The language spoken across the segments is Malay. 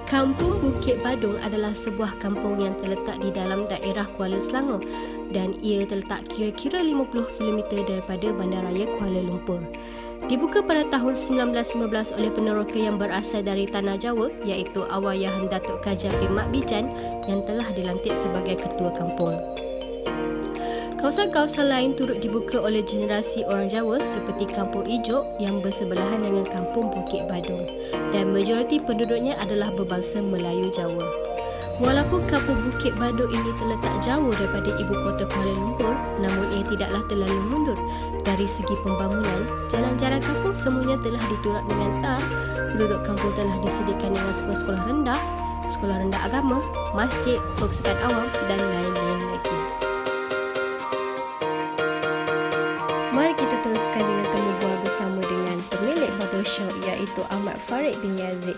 Kampung Bukit Badung adalah sebuah kampung yang terletak di dalam daerah Kuala Selangor dan ia terletak kira-kira 50 km daripada Bandaraya Kuala Lumpur. Dibuka pada tahun 1915 oleh peneroka yang berasal dari Tanah Jawa iaitu Arwahyahan Datuk Khaja bin Mat Bijan yang telah dilantik sebagai ketua kampung. Kawasan-kawasan lain turut dibuka oleh generasi orang Jawa seperti Kampung Ijuk yang bersebelahan dengan Kampung Bukit Badung dan majoriti penduduknya adalah berbangsa Melayu Jawa. Walaupun Kampung Bukit Badung ini terletak jauh daripada ibu kota Kuala Lumpur, namun ia tidaklah terlalu mundur. Dari segi pembangunan, jalan-jalan kampung semuanya telah diturap dengan tar, penduduk kampung telah disediakan dengan sekolah rendah agama, masjid, perpustakaan awam dan lain-lain lagi. Mari kita teruskan dengan temu bual bersama dengan pemilik barbershop iaitu Ahmad Farid bin Yazid.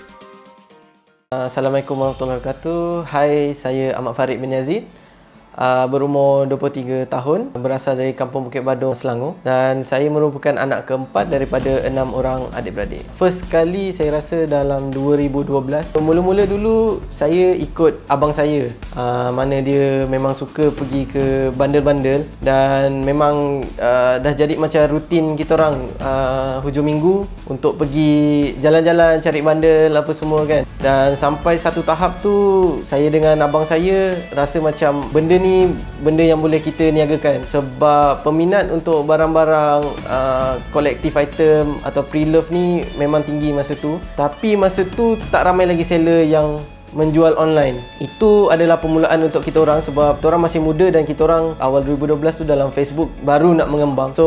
Assalamualaikum warahmatullahi wabarakatuh. Hai, saya Ahmad Farid bin Yazid. Berumur 23 tahun, berasal dari Kampung Bukit Badung, Selangor, dan saya merupakan anak keempat daripada 6 orang adik-beradik. First kali saya rasa dalam 2012. Mula-mula dulu saya ikut abang saya, mana dia memang suka pergi ke bandar-bandar dan memang dah jadi macam rutin kita orang hujung minggu untuk pergi jalan-jalan cari bandar apa semua kan. Dan sampai satu tahap tu saya dengan abang saya rasa macam benda ni benda yang boleh kita niagakan, sebab peminat untuk barang-barang collective item atau pre-love ni memang tinggi masa tu. Tapi masa tu tak ramai lagi seller yang menjual online. Itu adalah permulaan untuk kita orang sebab kita orang masih muda dan kita orang awal 2012 tu dalam Facebook baru nak mengembang. So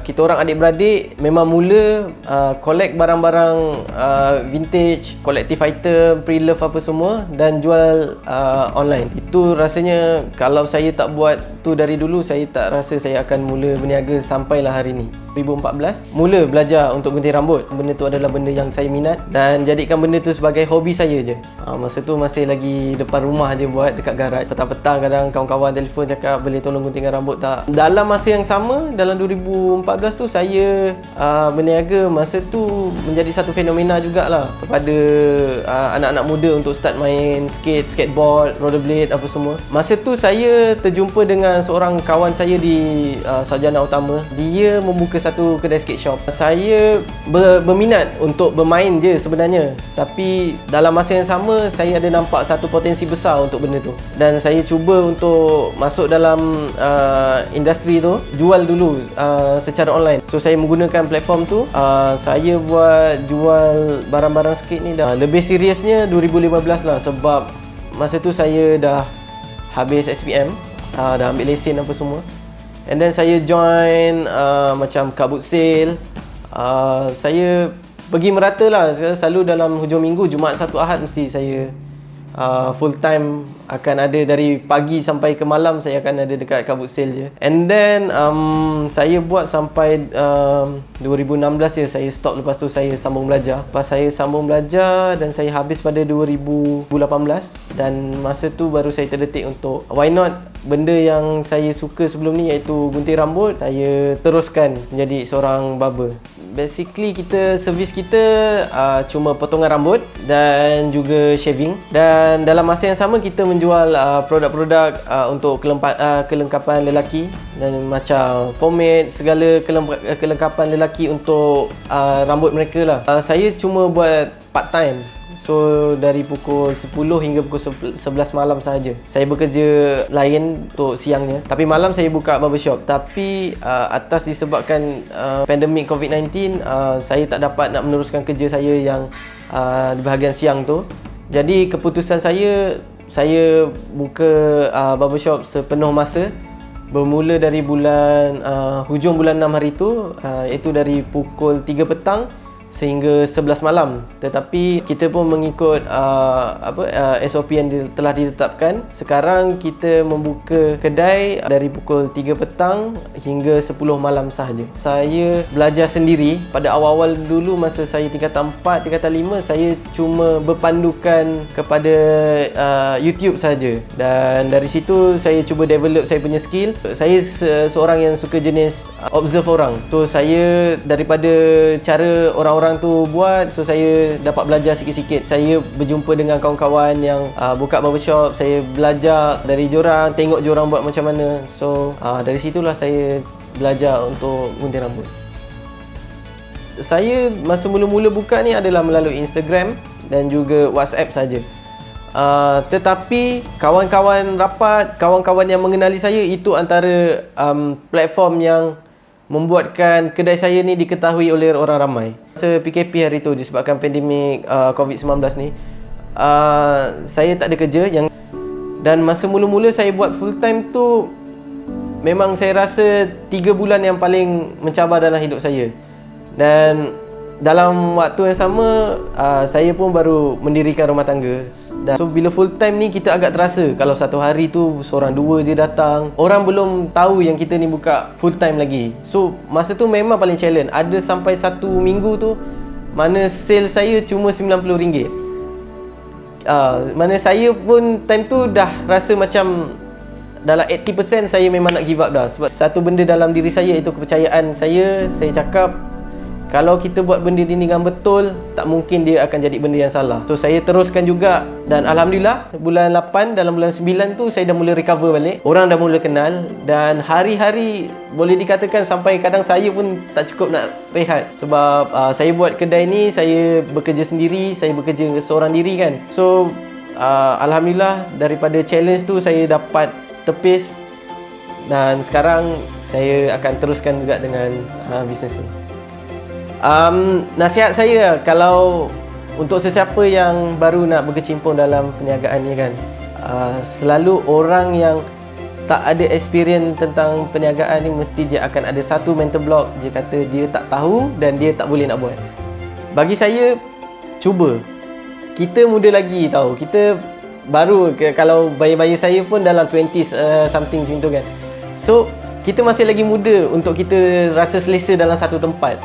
kita orang adik-beradik memang mula collect barang-barang vintage, collective item, pre-love apa semua dan jual online. Itu rasanya kalau saya tak buat tu dari dulu, saya tak rasa saya akan mula berniaga sampailah hari ni. 2014 mula belajar untuk gunting rambut. Benda tu adalah benda yang saya minat dan jadikan benda tu sebagai hobi saya je. Masa tu masih lagi depan rumah je buat dekat garaj. Petang-petang kadang kawan-kawan telefon cakap boleh tolong guntingkan rambut tak. Dalam masa yang sama, dalam 2014 tu saya berniaga. Masa tu menjadi satu fenomena jugalah kepada anak-anak muda untuk start main skate, skateboard, rollerblade apa semua. Masa tu saya terjumpa dengan seorang kawan saya di Sarjana Utama. Dia membuka satu kedai skate shop. Saya berminat untuk bermain je sebenarnya, tapi dalam masa yang sama saya ada nampak satu potensi besar untuk benda tu dan saya cuba untuk masuk dalam industri tu, jual dulu secara online. So saya menggunakan platform tu, saya buat jual barang-barang skate ni dah lebih seriusnya 2015 lah, sebab masa tu saya dah habis SPM, dah ambil lesen apa semua. And then saya join macam car boot sale. Saya pergi merata lah. Selalu dalam hujung minggu, Jumaat, Sabtu, Ahad mesti saya full time akan ada dari pagi sampai ke malam. Saya akan ada dekat car boot sale je. And then saya buat sampai 2016 je saya stop. Lepas tu saya sambung belajar. Lepas saya sambung belajar dan saya habis pada 2018. Dan masa tu baru saya terdetik untuk why not benda yang saya suka sebelum ni iaitu gunting rambut, saya teruskan menjadi seorang barber. Basically servis kita cuma potongan rambut dan juga shaving. Dan dalam masa yang sama kita menjual produk-produk untuk kelengkapan lelaki dan macam pomade, segala kelengkapan lelaki untuk rambut mereka lah. Saya cuma buat part time. So dari pukul 10 hingga pukul 11 malam sahaja. Saya bekerja lain untuk siangnya, tapi malam saya buka barbershop. Tapi atas disebabkan pandemik COVID-19, saya tak dapat nak meneruskan kerja saya yang di bahagian siang tu. Jadi keputusan saya buka barbershop sepenuh masa. Bermula dari hujung bulan 6 hari tu, iaitu dari pukul 3 petang sehingga 11 malam. Tetapi kita pun mengikut SOP yang telah ditetapkan. Sekarang kita membuka kedai dari pukul 3 petang hingga 10 malam sahaja. Saya belajar sendiri. Pada awal-awal dulu masa saya tingkatan 4, tingkatan 5, saya cuma berpandukan kepada YouTube saja. Dan dari situ saya cuba develop saya punya skill. Saya seorang yang suka jenis observe orang. So saya daripada cara orang-orang orang tu buat, so saya dapat belajar sikit-sikit. Saya berjumpa dengan kawan-kawan yang buka barbershop, saya belajar dari diorang, tengok diorang buat macam mana. So dari situlah saya belajar untuk gunting rambut. Saya masa mula-mula buka ni adalah melalui Instagram dan juga WhatsApp saja. Tetapi kawan-kawan rapat, kawan-kawan yang mengenali saya, itu antara platform yang membuatkan kedai saya ni diketahui oleh orang ramai. Masa PKP hari tu disebabkan pandemik COVID-19 ni, saya tak ada kerja dan masa mula-mula saya buat full time tu, memang saya rasa 3 bulan yang paling mencabar dalam hidup saya. Dan dalam waktu yang sama, saya pun baru mendirikan rumah tangga. Dan so bila full time ni kita agak terasa kalau satu hari tu seorang dua je datang. Orang belum tahu yang kita ni buka full time lagi. So masa tu memang paling challenge. Ada sampai 1 minggu tu mana sale saya cuma RM90. Mana saya pun time tu dah rasa macam dalam 80% saya memang nak give up dah. Sebab satu benda dalam diri saya, iaitu kepercayaan saya. Saya cakap kalau kita buat benda ni dengan betul, tak mungkin dia akan jadi benda yang salah. So saya teruskan juga, dan Alhamdulillah bulan 8, dalam bulan 9 tu saya dah mula recover balik. Orang dah mula kenal, dan hari-hari boleh dikatakan sampai kadang saya pun tak cukup nak rehat. Sebab saya buat kedai ni, saya bekerja sendiri, saya bekerja seorang diri kan. So Alhamdulillah daripada challenge tu saya dapat tepis, dan sekarang saya akan teruskan juga dengan bisnes ni. Nasihat saya, kalau untuk sesiapa yang baru nak berkecimpung dalam perniagaan ni kan, selalu orang yang tak ada experience tentang perniagaan ni, mesti dia akan ada satu mental block. Dia kata dia tak tahu dan dia tak boleh nak buat. Bagi saya, cuba. Kita muda lagi tahu. Kita baru, kalau bayi-bayi saya pun dalam 20s something macam tu kan. So kita masih lagi muda untuk kita rasa selesa dalam satu tempat.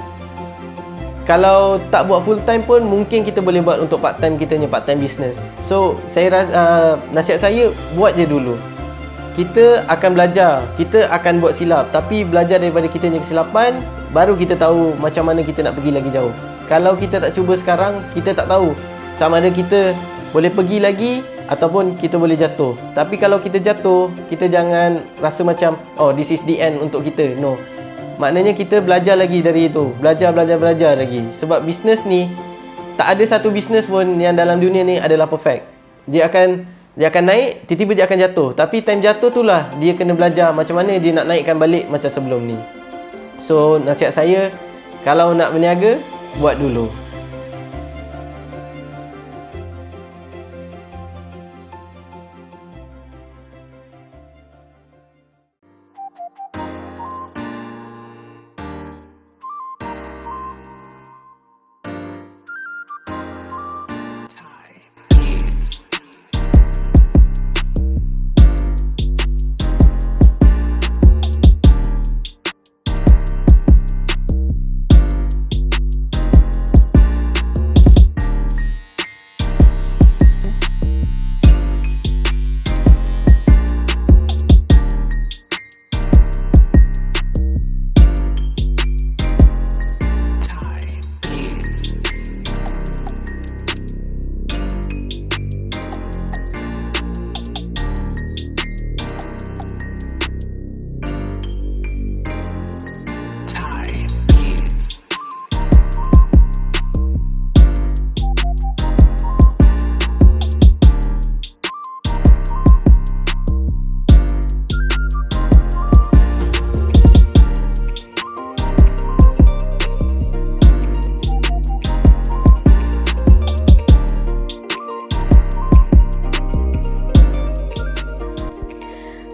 Kalau tak buat full time pun mungkin kita boleh buat untuk part time, kita punya part time business. So saya rasa, nasihat saya, buat je dulu. Kita akan belajar, kita akan buat silap, tapi belajar daripada kita punya kesilapan, baru kita tahu macam mana kita nak pergi lagi jauh. Kalau kita tak cuba sekarang, kita tak tahu sama ada kita boleh pergi lagi ataupun kita boleh jatuh. Tapi kalau kita jatuh, kita jangan rasa macam oh this is the end untuk kita. No. Maknanya kita belajar lagi dari itu. Belajar lagi. Sebab bisnes ni, tak ada satu bisnes pun yang dalam dunia ni adalah perfect. Dia akan naik, tiba-tiba dia akan jatuh. Tapi time jatuh tu lah dia kena belajar macam mana dia nak naikkan balik macam sebelum ni. So nasihat saya, kalau nak berniaga, buat dulu.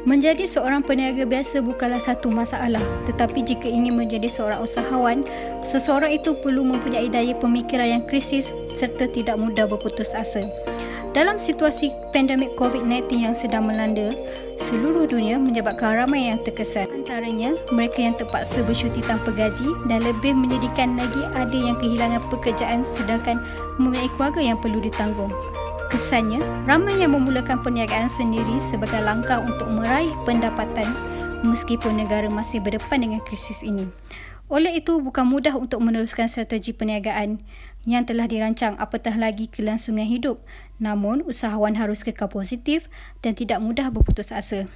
Menjadi seorang peniaga biasa bukanlah satu masalah, tetapi jika ingin menjadi seorang usahawan, seseorang itu perlu mempunyai daya pemikiran yang krisis serta tidak mudah berputus asa. Dalam situasi pandemik COVID-19 yang sedang melanda seluruh dunia menyebabkan ramai yang terkesan. Antaranya, mereka yang terpaksa bercuti tanpa gaji, dan lebih menyedihkan lagi ada yang kehilangan pekerjaan sedangkan mempunyai keluarga yang perlu ditanggung. Kesannya, ramai yang memulakan perniagaan sendiri sebagai langkah untuk meraih pendapatan meskipun negara masih berdepan dengan krisis ini. Oleh itu, bukan mudah untuk meneruskan strategi perniagaan yang telah dirancang apatah lagi kelangsungan hidup. Namun, usahawan harus kekal positif dan tidak mudah berputus asa.